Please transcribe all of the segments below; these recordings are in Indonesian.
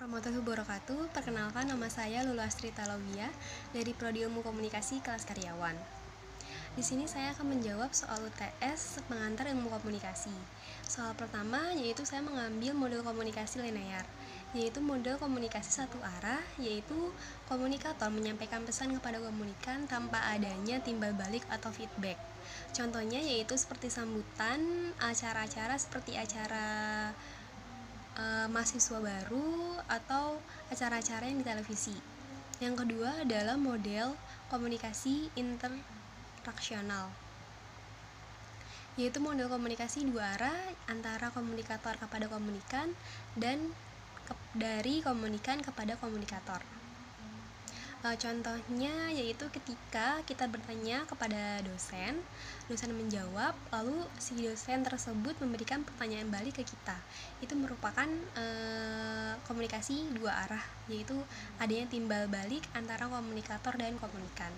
Warahmatullahi wabarakatuh. Perkenalkan, nama saya Lulu Astri Talawiyah dari Prodi Ilmu Komunikasi kelas karyawan. Di sini saya akan menjawab soal UTS pengantar ilmu komunikasi. Soal pertama yaitu saya mengambil model komunikasi linear, yaitu model komunikasi satu arah, yaitu komunikator menyampaikan pesan kepada komunikan tanpa adanya timbal balik atau feedback. Contohnya yaitu seperti sambutan, acara-acara seperti acara mahasiswa baru atau acara-acara yang di televisi. Yang kedua adalah model komunikasi interaksional, yaitu model komunikasi dua arah antara komunikator kepada komunikan dan dari komunikan kepada komunikator. Contohnya yaitu ketika kita bertanya kepada dosen menjawab, lalu si dosen tersebut memberikan pertanyaan balik ke kita. Itu merupakan komunikasi dua arah, yaitu adanya timbal balik antara komunikator dan komunikan.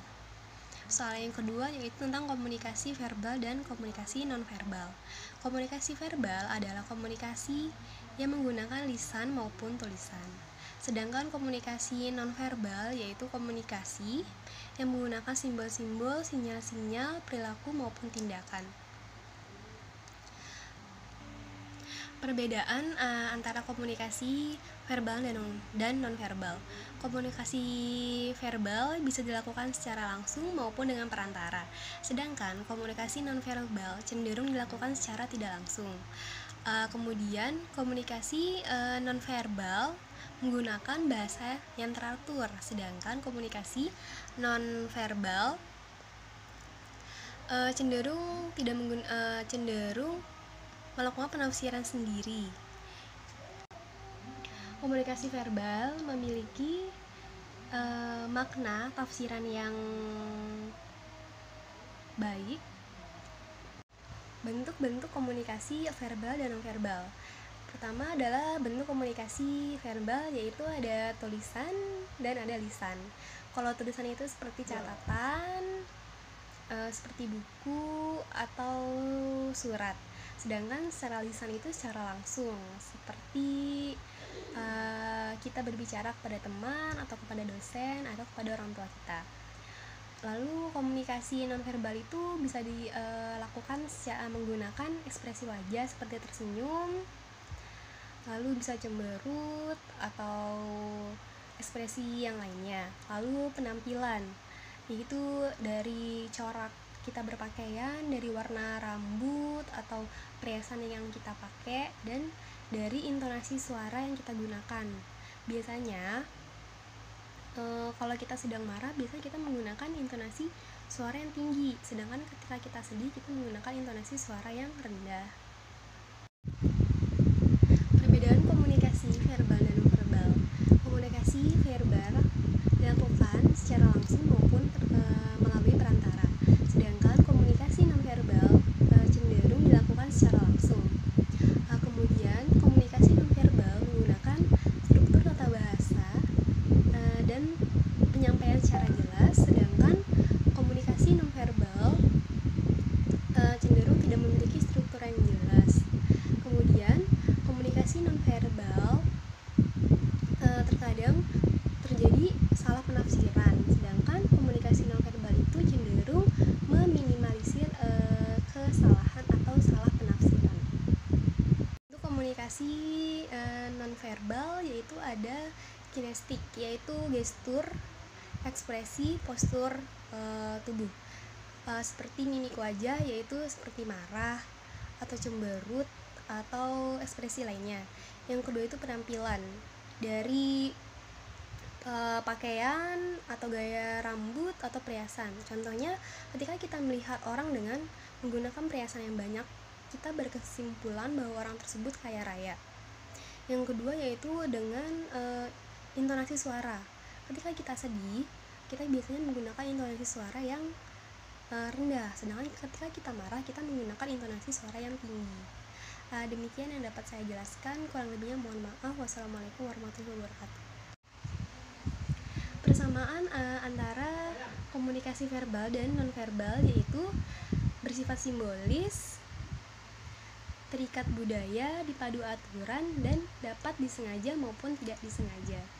Soal yang kedua yaitu tentang komunikasi verbal dan komunikasi nonverbal. Komunikasi verbal adalah komunikasi yang menggunakan lisan maupun tulisan. Sedangkan komunikasi nonverbal yaitu komunikasi yang menggunakan simbol-simbol, sinyal-sinyal, perilaku maupun tindakan. Perbedaan antara komunikasi verbal dan nonverbal. Komunikasi verbal bisa dilakukan secara langsung maupun dengan perantara. Sedangkan komunikasi nonverbal cenderung dilakukan secara tidak langsung. Kemudian komunikasi nonverbal menggunakan bahasa yang teratur, sedangkan komunikasi nonverbal cenderung melakukan penafsiran sendiri. Komunikasi verbal memiliki makna tafsiran yang baik. Bentuk-bentuk komunikasi verbal dan nonverbal. Pertama adalah bentuk komunikasi verbal, yaitu ada tulisan dan ada lisan. Kalau tulisan itu seperti catatan, seperti buku atau surat. Sedangkan secara lisan itu secara langsung, seperti kita berbicara kepada teman atau kepada dosen atau kepada orang tua kita. Lalu komunikasi nonverbal itu bisa dilakukan secara menggunakan ekspresi wajah seperti tersenyum, lalu bisa cemberut atau ekspresi yang lainnya. Lalu penampilan, yaitu dari corak kita berpakaian, dari warna rambut atau perhiasan yang kita pakai, dan dari intonasi suara yang kita gunakan. Biasanya kalau kita sedang marah, biasanya kita menggunakan intonasi suara yang tinggi, sedangkan ketika kita sedih, kita menggunakan intonasi suara yang rendah. Perbedaan komunikasi verbal dan nonverbal. Komunikasi verbal dilakukan secara langsung maupun melalui perantara, sedangkan komunikasi nonverbal cenderung dilakukan secara langsung. Kemudian komunikasi nonverbal menggunakan struktur tata bahasa dan penyampaian secara jelas, sedangkan komunikasi nonverbal cenderung tidak memiliki struktur yang jelas. Kemudian komunikasi nonverbal terkadang terjadi salah penafsiran, sedangkan komunikasi nonverbal itu cenderung meminimalisir kesalahan atau salah penafsiran. Untuk komunikasi nonverbal yaitu ada kinestik, yaitu gestur, ekspresi, postur tubuh, seperti mimik wajah, yaitu seperti marah atau cemberut atau ekspresi lainnya. Yang kedua itu penampilan, dari pakaian atau gaya rambut atau perhiasan. Contohnya ketika kita melihat orang dengan menggunakan perhiasan yang banyak, kita berkesimpulan bahwa orang tersebut kaya raya. Yang kedua yaitu dengan intonasi suara. Ketika kita sedih, kita biasanya menggunakan intonasi suara yang rendah, sedangkan ketika kita marah, kita menggunakan intonasi suara yang tinggi. Demikian yang dapat saya jelaskan, kurang lebihnya mohon maaf. Wassalamualaikum warahmatullahi wabarakatuh. Persamaan antara komunikasi verbal dan nonverbal yaitu bersifat simbolis, terikat budaya, dipadu aturan, dan dapat disengaja maupun tidak disengaja.